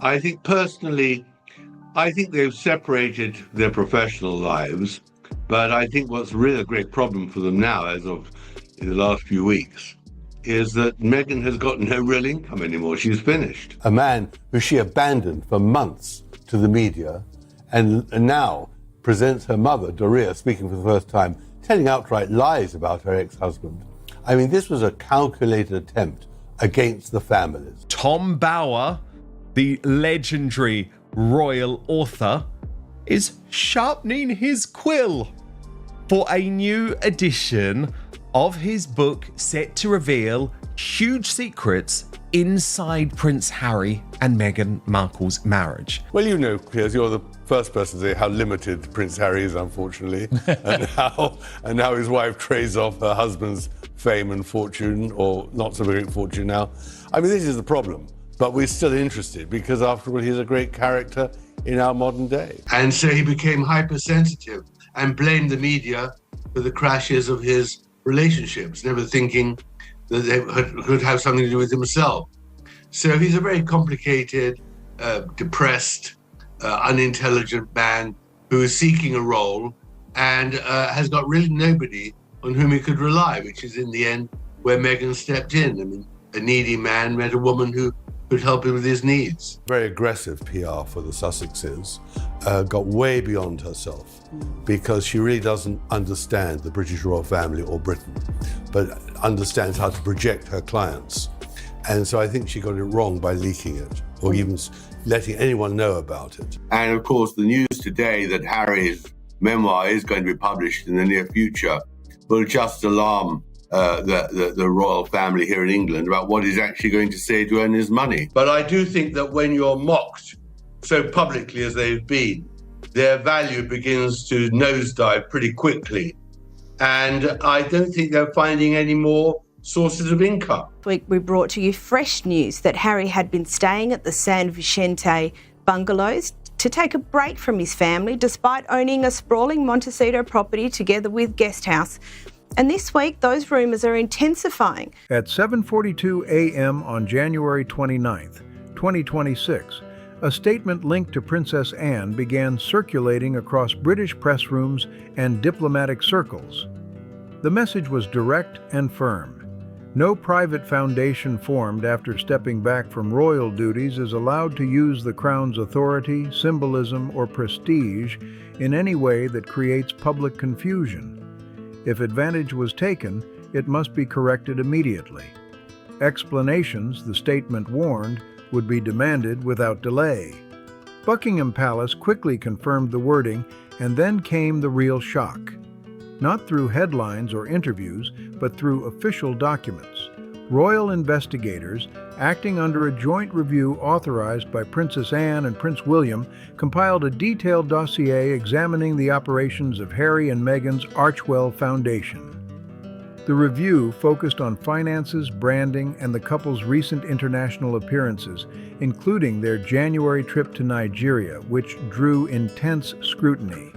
I think personally, I think they've separated their professional lives, but I think what's really a great problem for them now, as of in the last few weeks, is that Meghan has got no real income anymore. She's finished. A man who she abandoned for months to the media and now presents her mother, Doria, speaking for the first time, telling outright lies about her ex-husband. I mean, this was a calculated attempt against the families. Tom Bower, the legendary royal author, is sharpening his quill for a new edition of his book set to reveal huge secrets inside Prince Harry and Meghan Markle's marriage. Well, you know, Piers, you're the first person to say how limited Prince Harry is, unfortunately, and how his wife trades off her husband's fame and fortune, or not so great fortune now. I mean, this is the problem, but we're still interested because, after all, he's a great character in our modern day. And so he became hypersensitive and blamed the media for the crashes of his relationships, never thinking that they could have something to do with himself. So he's a very complicated, depressed, unintelligent man who is seeking a role and has got really nobody on whom he could rely, which is in the end where Meghan stepped in. I mean, a needy man met a woman who could help him with his needs. Very aggressive PR for the Sussexes, got way beyond herself because she really doesn't understand the British royal family or Britain, but understands how to project her clients. And so I think she got it wrong by leaking it or even letting anyone know about it. And of course, the news today that Harry's memoir is going to be published in the near future will just alarm the royal family here in England about what he's actually going to say to earn his money. But I do think that when you're mocked so publicly as they've been, their value begins to nosedive pretty quickly. And I don't think they're finding any more sources of income. Week we brought to you fresh news that Harry had been staying at the San Vicente bungalows to take a break from his family, despite owning a sprawling Montecito property together with Guesthouse. And this week, those rumours are intensifying. At 7:42 a.m. on January 29th, 2026, a statement linked to Princess Anne began circulating across British press rooms and diplomatic circles. The message was direct and firm. No private foundation formed after stepping back from royal duties is allowed to use the Crown's authority, symbolism, or prestige in any way that creates public confusion. If advantage was taken, it must be corrected immediately. Explanations, the statement warned, would be demanded without delay. Buckingham Palace quickly confirmed the wording, and then came the real shock. Not through headlines or interviews, but through official documents. Royal investigators, acting under a joint review authorized by Princess Anne and Prince William, compiled a detailed dossier examining the operations of Harry and Meghan's Archewell Foundation. The review focused on finances, branding, and the couple's recent international appearances, including their January trip to Nigeria, which drew intense scrutiny.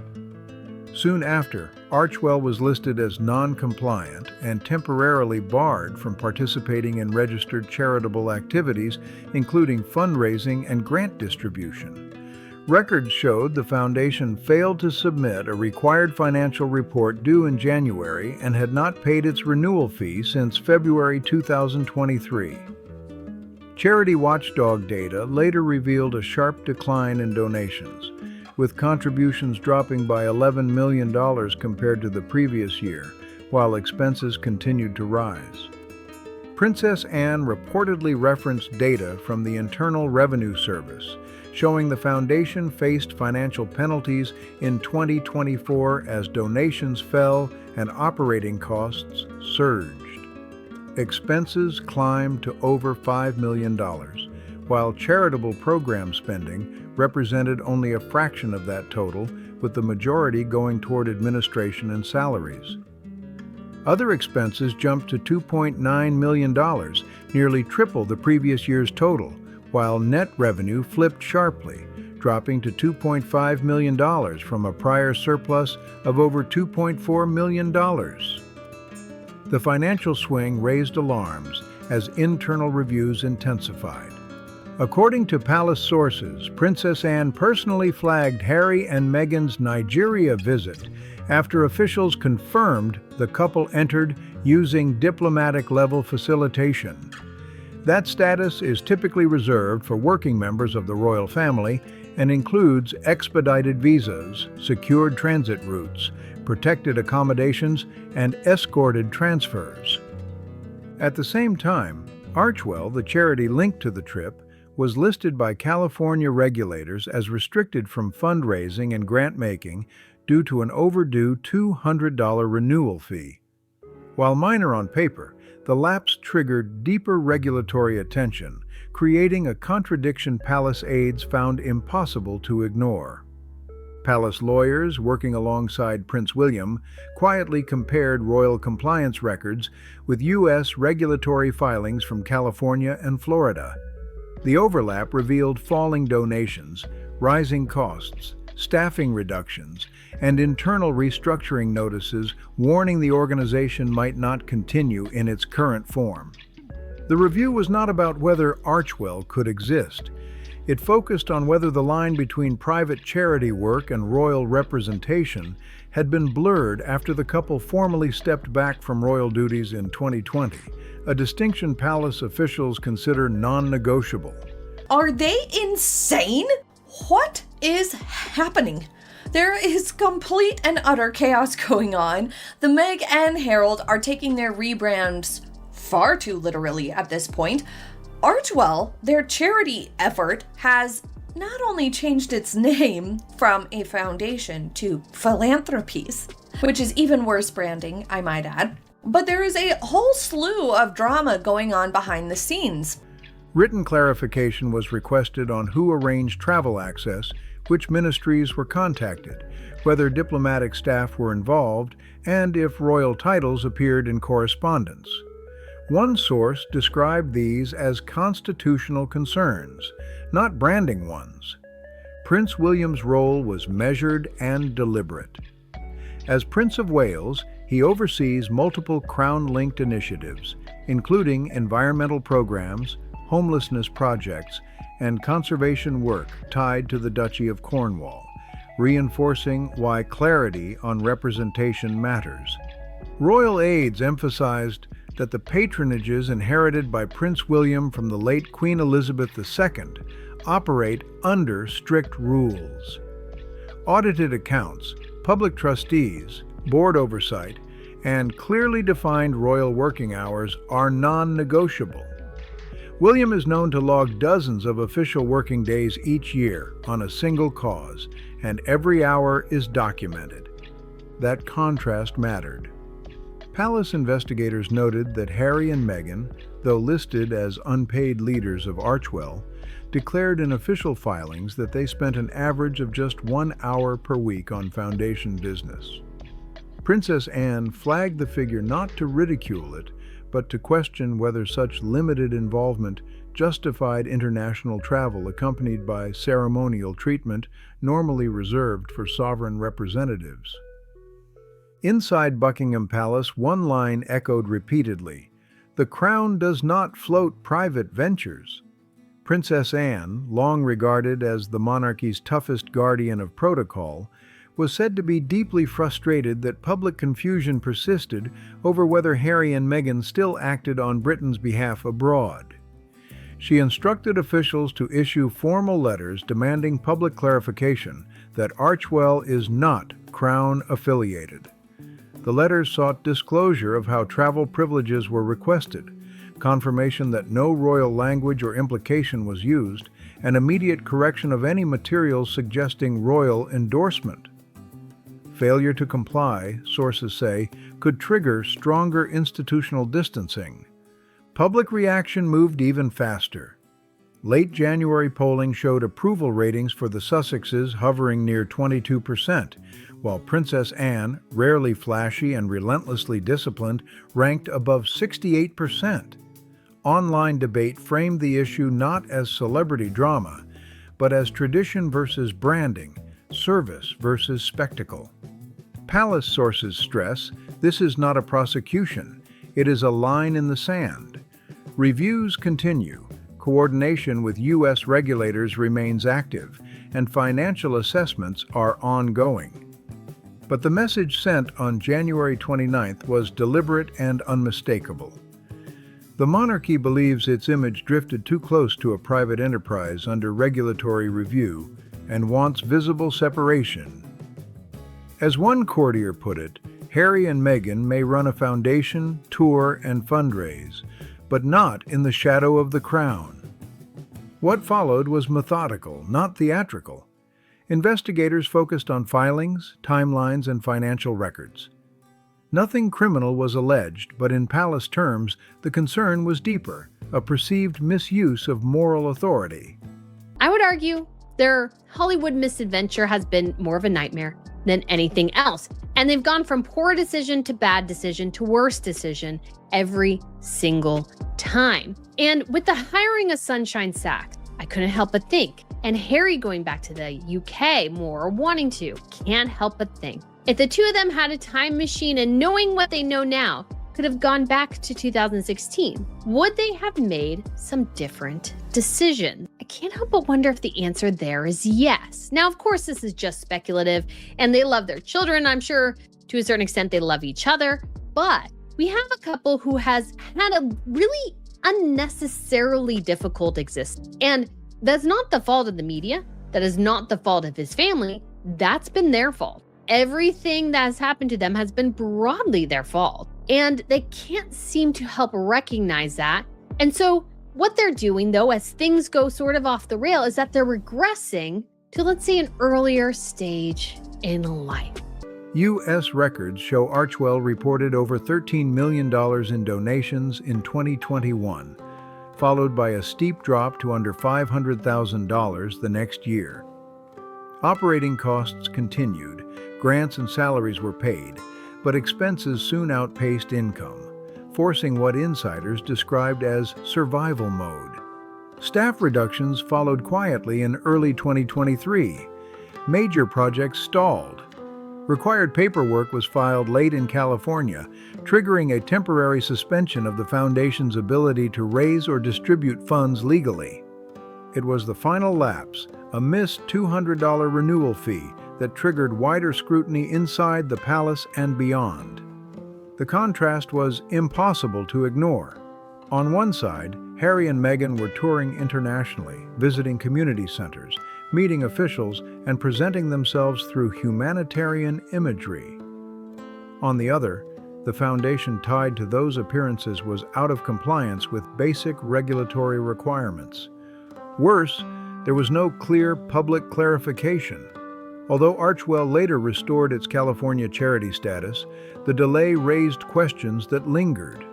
Soon after, Archewell was listed as non-compliant and temporarily barred from participating in registered charitable activities, including fundraising and grant distribution. Records showed the foundation failed to submit a required financial report due in January and had not paid its renewal fee since February 2023. Charity watchdog data later revealed a sharp decline in donations, with contributions dropping by $11 million compared to the previous year, while expenses continued to rise. Princess Anne reportedly referenced data from the Internal Revenue Service, showing the foundation faced financial penalties in 2024 as donations fell and operating costs surged. Expenses climbed to over $5 million, while charitable program spending represented only a fraction of that total, with the majority going toward administration and salaries. Other expenses jumped to $2.9 million, nearly triple the previous year's total, while net revenue flipped sharply, dropping to $2.5 million from a prior surplus of over $2.4 million. The financial swing raised alarms as internal reviews intensified. According to palace sources, Princess Anne personally flagged Harry and Meghan's Nigeria visit after officials confirmed the couple entered using diplomatic-level facilitation. That status is typically reserved for working members of the royal family and includes expedited visas, secured transit routes, protected accommodations, and escorted transfers. At the same time, Archewell, the charity linked to the trip, was listed by California regulators as restricted from fundraising and grant-making due to an overdue $200 renewal fee. While minor on paper, the lapse triggered deeper regulatory attention, creating a contradiction palace aides found impossible to ignore. Palace lawyers, working alongside Prince William, quietly compared royal compliance records with U.S. regulatory filings from California and Florida. The overlap revealed falling donations, rising costs, staffing reductions, and internal restructuring notices warning the organization might not continue in its current form. The review was not about whether Archewell could exist. It focused on whether the line between private charity work and royal representation had been blurred after the couple formally stepped back from royal duties in 2020, a distinction palace officials consider non-negotiable. Are they insane? What is happening? There is complete and utter chaos going on. The Meg and Herald are taking their rebrands far too literally at this point. Archewell, their charity effort, has not only changed its name from a foundation to philanthropies, which is even worse branding, I might add, but there is a whole slew of drama going on behind the scenes. Written clarification was requested on who arranged travel access, which ministries were contacted, whether diplomatic staff were involved, and if royal titles appeared in correspondence. One source described these as constitutional concerns, not branding ones. Prince William's role was measured and deliberate. As Prince of Wales, he oversees multiple Crown-linked initiatives, including environmental programs, homelessness projects, and conservation work tied to the Duchy of Cornwall, reinforcing why clarity on representation matters. Royal aides emphasized that the patronages inherited by Prince William from the late Queen Elizabeth II operate under strict rules. Audited accounts, public trustees, board oversight, and clearly defined royal working hours are non-negotiable. William is known to log dozens of official working days each year on a single cause, and every hour is documented. That contrast mattered. Palace investigators noted that Harry and Meghan, though listed as unpaid leaders of Archewell, declared in official filings that they spent an average of just 1 hour per week on foundation business. Princess Anne flagged the figure not to ridicule it, but to question whether such limited involvement justified international travel accompanied by ceremonial treatment normally reserved for sovereign representatives. Inside Buckingham Palace, one line echoed repeatedly, "The Crown does not float private ventures." Princess Anne, long regarded as the monarchy's toughest guardian of protocol, was said to be deeply frustrated that public confusion persisted over whether Harry and Meghan still acted on Britain's behalf abroad. She instructed officials to issue formal letters demanding public clarification that Archewell is not Crown-affiliated. The letters sought disclosure of how travel privileges were requested, confirmation that no royal language or implication was used, and immediate correction of any materials suggesting royal endorsement. Failure to comply, sources say, could trigger stronger institutional distancing. Public reaction moved even faster. Late January polling showed approval ratings for the Sussexes hovering near 22%, while Princess Anne, rarely flashy and relentlessly disciplined, ranked above 68%. Online debate framed the issue not as celebrity drama, but as tradition versus branding, service versus spectacle. Palace sources stress this is not a prosecution, it is a line in the sand. Reviews continue, coordination with U.S. regulators remains active, and financial assessments are ongoing. But the message sent on January 29th was deliberate and unmistakable. The monarchy believes its image drifted too close to a private enterprise under regulatory review and wants visible separation. As one courtier put it, Harry and Meghan may run a foundation, tour, and fundraise, but not in the shadow of the crown. What followed was methodical, not theatrical. Investigators focused on filings, timelines, and financial records. Nothing criminal was alleged, but in palace terms, the concern was deeper, a perceived misuse of moral authority. I would argue their Hollywood misadventure has been more of a nightmare than anything else, and they've gone from poor decision to bad decision to worse decision every single time. And with the hiring of Sunshine sacked, I couldn't help but think, and Harry going back to the UK more or wanting to, can't help but think, if the two of them had a time machine and knowing what they know now, could have gone back to 2016, would they have made some different decision? I can't help but wonder if the answer there is yes. Now, of course, this is just speculative, and they love their children. I'm sure to a certain extent they love each other, but we have a couple who has had a really unnecessarily difficult existence. And that's not the fault of the media. That is not the fault of his family. That's been their fault. Everything that has happened to them has been broadly their fault. And they can't seem to help recognize that. And so what they're doing, though, as things go sort of off the rail, is that they're regressing to, let's say, an earlier stage in life. U.S. records show Archewell reported over $13 million in donations in 2021, followed by a steep drop to under $500,000 the next year. Operating costs continued, grants and salaries were paid, but expenses soon outpaced income, forcing what insiders described as survival mode. Staff reductions followed quietly in early 2023. Major projects stalled. Required paperwork was filed late in California, triggering a temporary suspension of the foundation's ability to raise or distribute funds legally. It was the final lapse, a missed $200 renewal fee, that triggered wider scrutiny inside the palace and beyond. The contrast was impossible to ignore. On one side, Harry and Meghan were touring internationally, visiting community centers, meeting officials, and presenting themselves through humanitarian imagery. On the other, the foundation tied to those appearances was out of compliance with basic regulatory requirements. Worse, there was no clear public clarification. Although Archewell later restored its California charity status, the delay raised questions that lingered.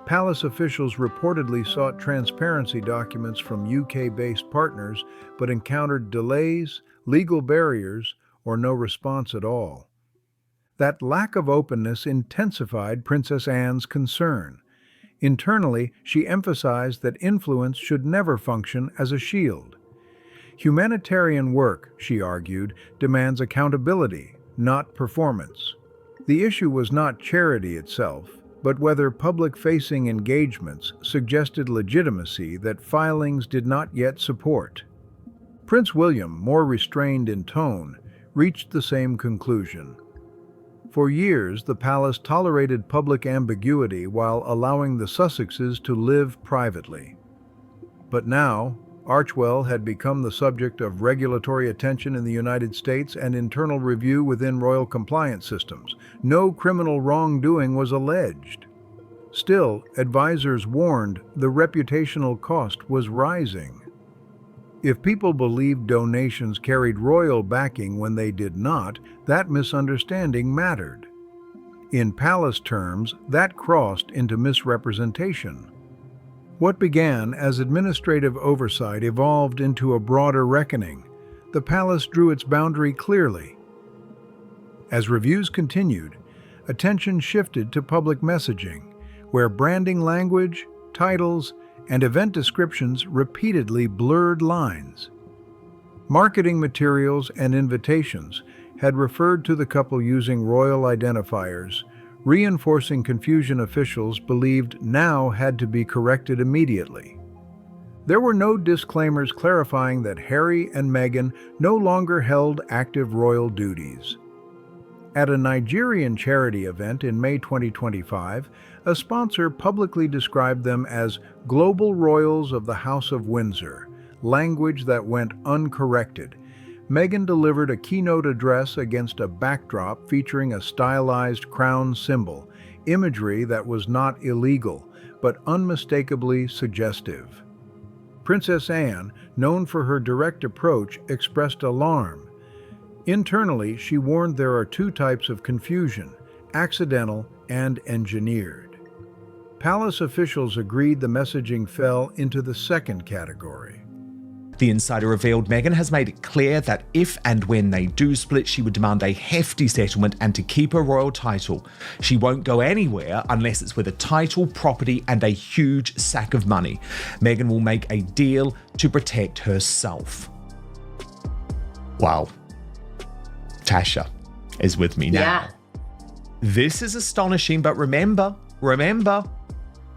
Palace officials reportedly sought transparency documents from UK-based partners, but encountered delays, legal barriers, or no response at all. That lack of openness intensified Princess Anne's concern. Internally, she emphasized that influence should never function as a shield. Humanitarian work, she argued, demands accountability, not performance. The issue was not charity itself, but whether public-facing engagements suggested legitimacy that filings did not yet support. Prince William, more restrained in tone, reached the same conclusion. For years, the palace tolerated public ambiguity while allowing the Sussexes to live privately. But now, Archewell had become the subject of regulatory attention in the United States and internal review within royal compliance systems. No criminal wrongdoing was alleged. Still, advisors warned the reputational cost was rising. If people believed donations carried royal backing when they did not, that misunderstanding mattered. In palace terms, that crossed into misrepresentation. What began as administrative oversight evolved into a broader reckoning. The palace drew its boundary clearly. As reviews continued, attention shifted to public messaging, where branding language, titles, and event descriptions repeatedly blurred lines. Marketing materials and invitations had referred to the couple using royal identifiers, reinforcing confusion officials believed now had to be corrected immediately. There were no disclaimers clarifying that Harry and Meghan no longer held active royal duties. At a Nigerian charity event in May 2025, a sponsor publicly described them as global royals of the House of Windsor, language that went uncorrected. Meghan delivered a keynote address against a backdrop featuring a stylized crown symbol, imagery that was not illegal, but unmistakably suggestive. Princess Anne, known for her direct approach, expressed alarm. Internally, she warned there are two types of confusion: accidental and engineered. Palace officials agreed the messaging fell into the second category. The insider revealed Meghan has made it clear that if and when they do split, she would demand a hefty settlement and to keep her royal title. She won't go anywhere unless it's with a title, property, and a huge sack of money. Meghan will make a deal to protect herself. Wow. Tasha is with me now. Yeah. This is astonishing, but remember,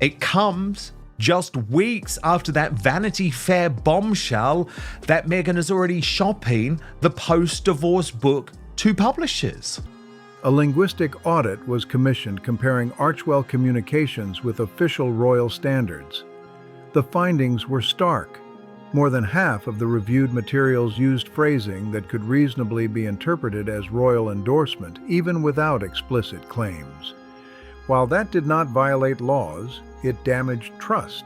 it comes just weeks after that Vanity Fair bombshell that Meghan is already shopping the post-divorce book to publishers. A linguistic audit was commissioned comparing Archewell communications with official royal standards. The findings were stark. More than half of the reviewed materials used phrasing that could reasonably be interpreted as royal endorsement, even without explicit claims. While that did not violate laws, it damaged trust.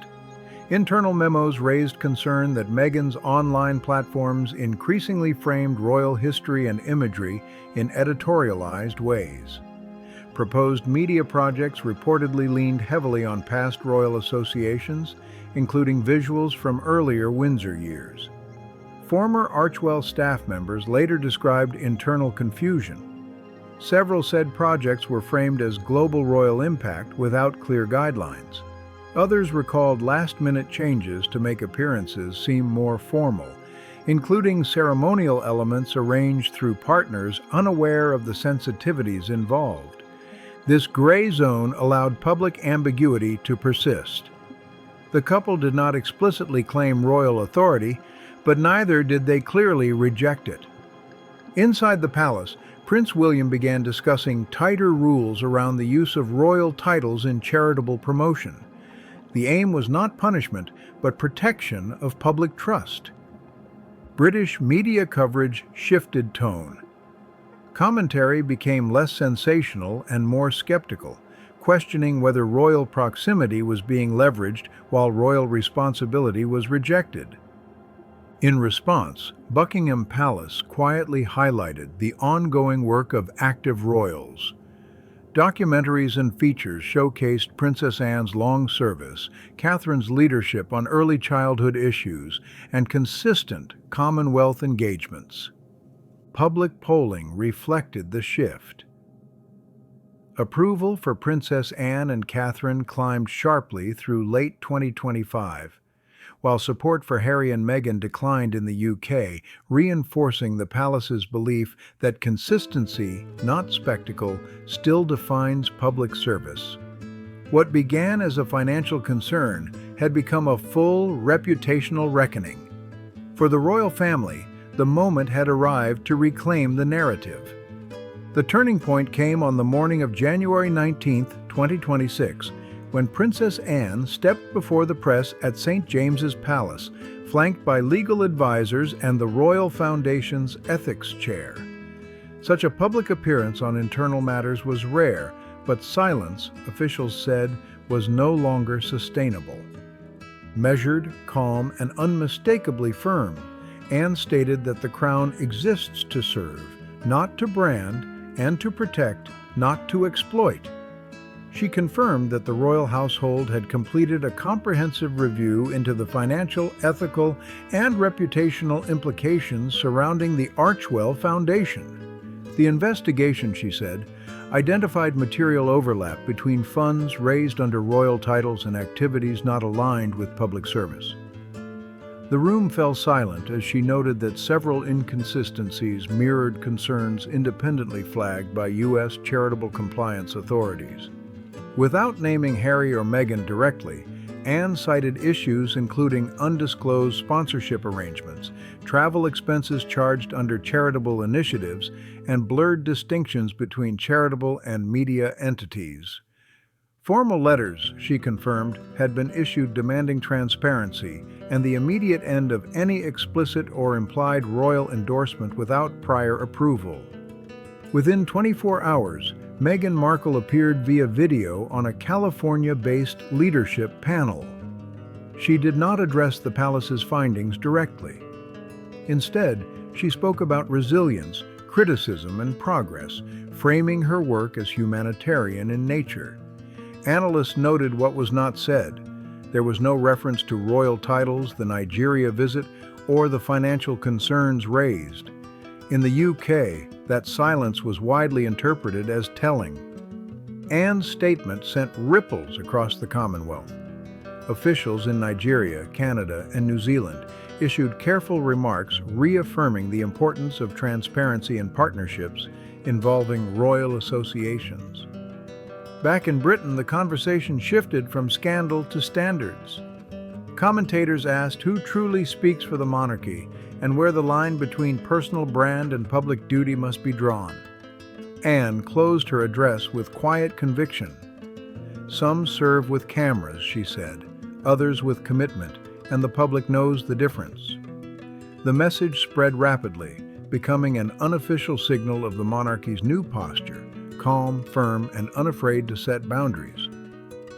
Internal memos raised concern that Meghan's online platforms increasingly framed royal history and imagery in editorialized ways. Proposed media projects reportedly leaned heavily on past royal associations, including visuals from earlier Windsor years. Former Archewell staff members later described internal confusion. Several said projects were framed as global royal impact without clear guidelines. Others recalled last-minute changes to make appearances seem more formal, including ceremonial elements arranged through partners unaware of the sensitivities involved. This gray zone allowed public ambiguity to persist. The couple did not explicitly claim royal authority, but neither did they clearly reject it. Inside the palace, Prince William began discussing tighter rules around the use of royal titles in charitable promotion. The aim was not punishment, but protection of public trust. British media coverage shifted tone. Commentary became less sensational and more skeptical, questioning whether royal proximity was being leveraged while royal responsibility was rejected. In response, Buckingham Palace quietly highlighted the ongoing work of active royals. Documentaries and features showcased Princess Anne's long service, Catherine's leadership on early childhood issues, and consistent Commonwealth engagements. Public polling reflected the shift. Approval for Princess Anne and Catherine climbed sharply through late 2025, while support for Harry and Meghan declined in the UK, reinforcing the palace's belief that consistency, not spectacle, still defines public service. What began as a financial concern had become a full reputational reckoning. For the royal family, the moment had arrived to reclaim the narrative. The turning point came on the morning of January 19, 2026, when Princess Anne stepped before the press at St. James's Palace, flanked by legal advisors and the Royal Foundation's ethics chair. Such a public appearance on internal matters was rare, but silence, officials said, was no longer sustainable. Measured, calm, and unmistakably firm, Anne stated that the crown exists to serve, not to brand, and to protect, not to exploit. She confirmed that the royal household had completed a comprehensive review into the financial, ethical, and reputational implications surrounding the Archewell Foundation. The investigation, she said, identified material overlap between funds raised under royal titles and activities not aligned with public service. The room fell silent as she noted that several inconsistencies mirrored concerns independently flagged by U.S. charitable compliance authorities. Without naming Harry or Meghan directly, Anne cited issues including undisclosed sponsorship arrangements, travel expenses charged under charitable initiatives, and blurred distinctions between charitable and media entities. Formal letters, she confirmed, had been issued demanding transparency and the immediate end of any explicit or implied royal endorsement without prior approval. Within 24 hours, Meghan Markle appeared via video on a California-based leadership panel. She did not address the palace's findings directly. Instead, she spoke about resilience, criticism, and progress, framing her work as humanitarian in nature. Analysts noted what was not said. There was no reference to royal titles, the Nigeria visit, or the financial concerns raised. In the UK, that silence was widely interpreted as telling. Anne's statement sent ripples across the Commonwealth. Officials in Nigeria, Canada, and New Zealand issued careful remarks reaffirming the importance of transparency in partnerships involving royal associations. Back in Britain, the conversation shifted from scandal to standards. Commentators asked who truly speaks for the monarchy and where the line between personal brand and public duty must be drawn. Anne closed her address with quiet conviction. Some serve with cameras, she said, others with commitment, and the public knows the difference. The message spread rapidly, becoming an unofficial signal of the monarchy's new posture, calm, firm, and unafraid to set boundaries.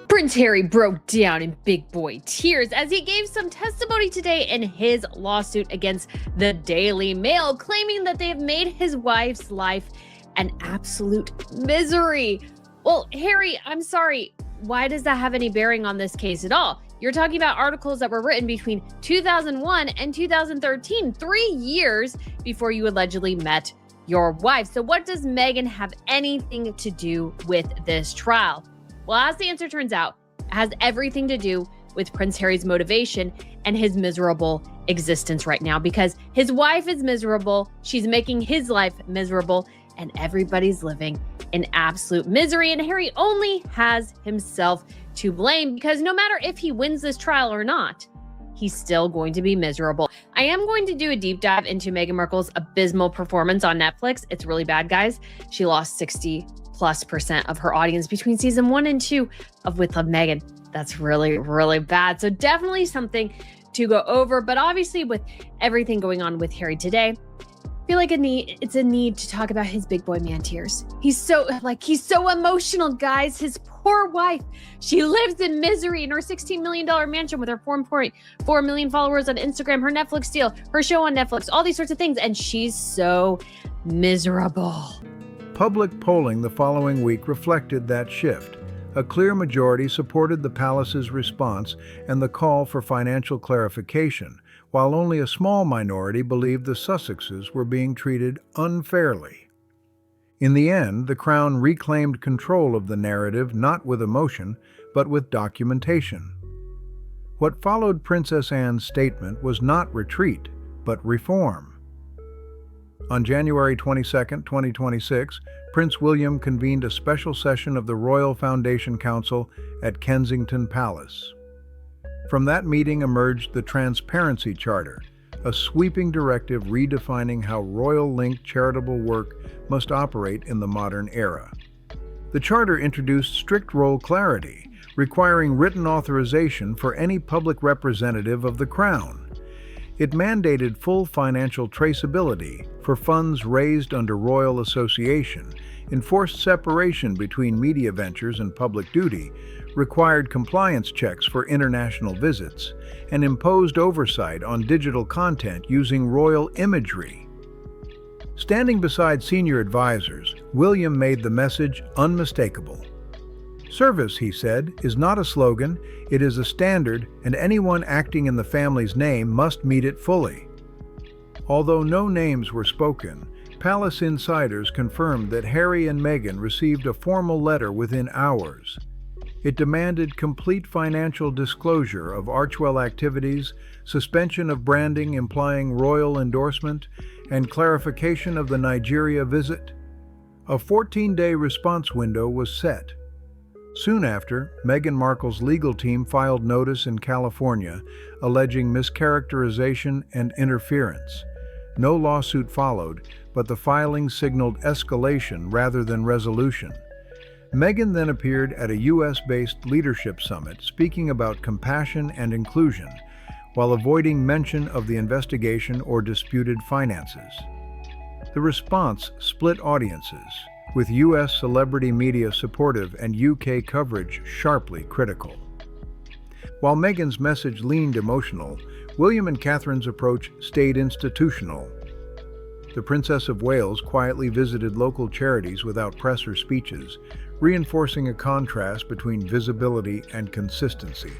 Prince Harry broke down in big boy tears as he gave some testimony today in his lawsuit against the Daily Mail, claiming that they have made his wife's life an absolute misery. Well, Harry, I'm sorry. Why does that have any bearing on this case at all? You're talking about articles that were written between 2001 and 2013, 3 years before you allegedly met your wife. So what does Meghan have anything to do with this trial? Well, as the answer turns out, it has everything to do with Prince Harry's motivation and his miserable existence right now, because his wife is miserable, she's making his life miserable, and everybody's living in absolute misery. And Harry only has himself to blame, because no matter if he wins this trial or not, he's still going to be miserable. I am going to do a deep dive into Meghan Markle's abysmal performance on Netflix. It's really bad, guys. She lost 60+% of her audience between season 1 and 2 of With Love Meghan. That's really, really bad. So definitely something to go over. But obviously with everything going on with Harry today, I feel like it's a need to talk about his big boy man tears. He's so emotional, guys. His poor wife, she lives in misery in her $16 million mansion with her 4.4 million followers on Instagram, her Netflix deal, her show on Netflix, all these sorts of things. And she's so miserable. Public polling the following week reflected that shift. A clear majority supported the palace's response and the call for financial clarification, while only a small minority believed the Sussexes were being treated unfairly. In the end, the Crown reclaimed control of the narrative not with emotion, but with documentation. What followed Princess Anne's statement was not retreat, but reform. On January 22, 2026, Prince William convened a special session of the Royal Foundation Council at Kensington Palace. From that meeting emerged the Transparency Charter, a sweeping directive redefining how royal-linked charitable work must operate in the modern era. The charter introduced strict role clarity, requiring written authorization for any public representative of the Crown. It mandated full financial traceability for funds raised under royal association, enforced separation between media ventures and public duty, required compliance checks for international visits, and imposed oversight on digital content using royal imagery. Standing beside senior advisors, William made the message unmistakable. Service, he said, is not a slogan, it is a standard, and anyone acting in the family's name must meet it fully. Although no names were spoken, palace insiders confirmed that Harry and Meghan received a formal letter within hours. It demanded complete financial disclosure of Archewell activities, suspension of branding implying royal endorsement, and clarification of the Nigeria visit. A 14-day response window was set. Soon after, Meghan Markle's legal team filed notice in California alleging mischaracterization and interference. No lawsuit followed, but the filing signaled escalation rather than resolution. Meghan then appeared at a US-based leadership summit speaking about compassion and inclusion, while avoiding mention of the investigation or disputed finances. The response split audiences, with US celebrity media supportive and UK coverage sharply critical. While Meghan's message leaned emotional, William and Catherine's approach stayed institutional. The Princess of Wales quietly visited local charities without press or speeches, reinforcing a contrast between visibility and consistency.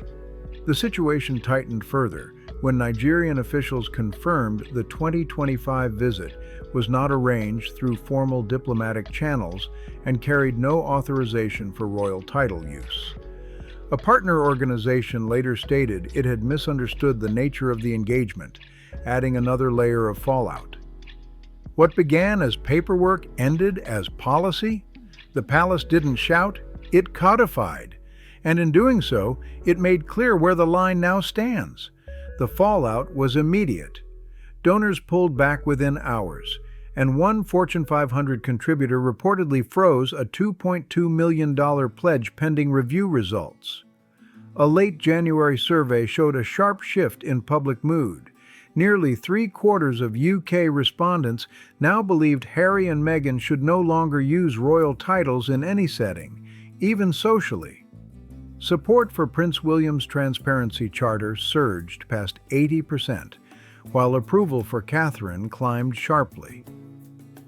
The situation tightened further when Nigerian officials confirmed the 2025 visit was not arranged through formal diplomatic channels and carried no authorization for royal title use. A partner organization later stated it had misunderstood the nature of the engagement, adding another layer of fallout. What began as paperwork ended as policy? The palace didn't shout, it codified. And in doing so, it made clear where the line now stands. The fallout was immediate. Donors pulled back within hours, and one Fortune 500 contributor reportedly froze a $2.2 million pledge pending review results. A late January survey showed a sharp shift in public mood. Nearly 3/4 of UK respondents now believed Harry and Meghan should no longer use royal titles in any setting, even socially. Support for Prince William's transparency charter surged past 80%, while approval for Catherine climbed sharply.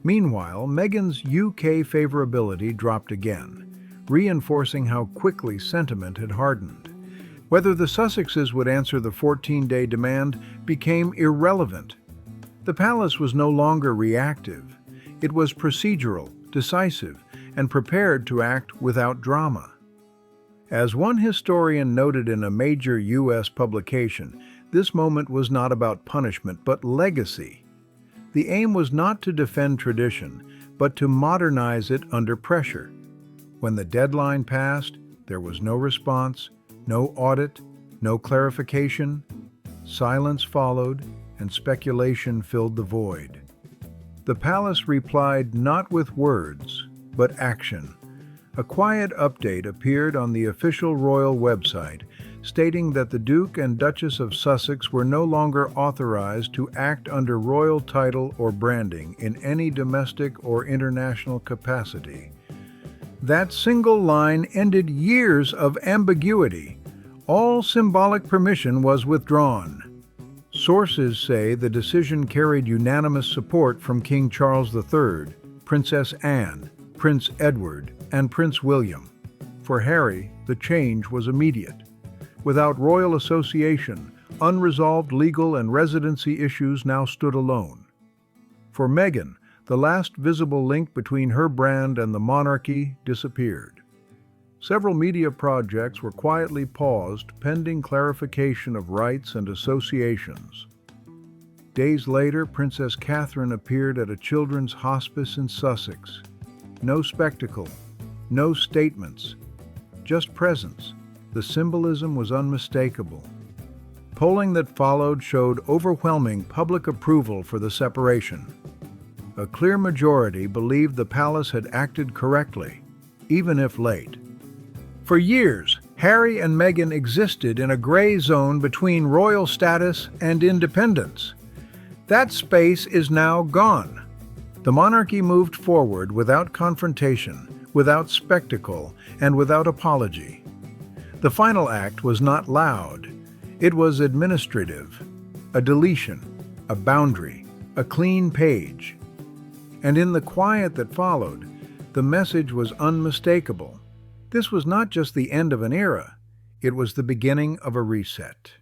Meanwhile, Meghan's UK favorability dropped again, reinforcing how quickly sentiment had hardened. Whether the Sussexes would answer the 14-day demand became irrelevant. The palace was no longer reactive. It was procedural, decisive, and prepared to act without drama. As one historian noted in a major U.S. publication, this moment was not about punishment but legacy. The aim was not to defend tradition, but to modernize it under pressure. When the deadline passed, there was no response, no audit, no clarification. Silence followed, and speculation filled the void. The palace replied not with words, but action. A quiet update appeared on the official royal website, stating that the Duke and Duchess of Sussex were no longer authorized to act under royal title or branding in any domestic or international capacity. That single line ended years of ambiguity. All symbolic permission was withdrawn. Sources say the decision carried unanimous support from King Charles III, Princess Anne, Prince Edward, and Prince William. For Harry, the change was immediate. Without royal association, unresolved legal and residency issues now stood alone. For Meghan, the last visible link between her brand and the monarchy disappeared. Several media projects were quietly paused pending clarification of rights and associations. Days later, Princess Catherine appeared at a children's hospice in Sussex. No spectacle, no statements, just presence. The symbolism was unmistakable. Polling that followed showed overwhelming public approval for the separation. A clear majority believed the palace had acted correctly, even if late. For years, Harry and Meghan existed in a gray zone between royal status and independence. That space is now gone. The monarchy moved forward without confrontation, without spectacle, and without apology. The final act was not loud. It was administrative, a deletion, a boundary, a clean page. And in the quiet that followed, the message was unmistakable. This was not just the end of an era, it was the beginning of a reset.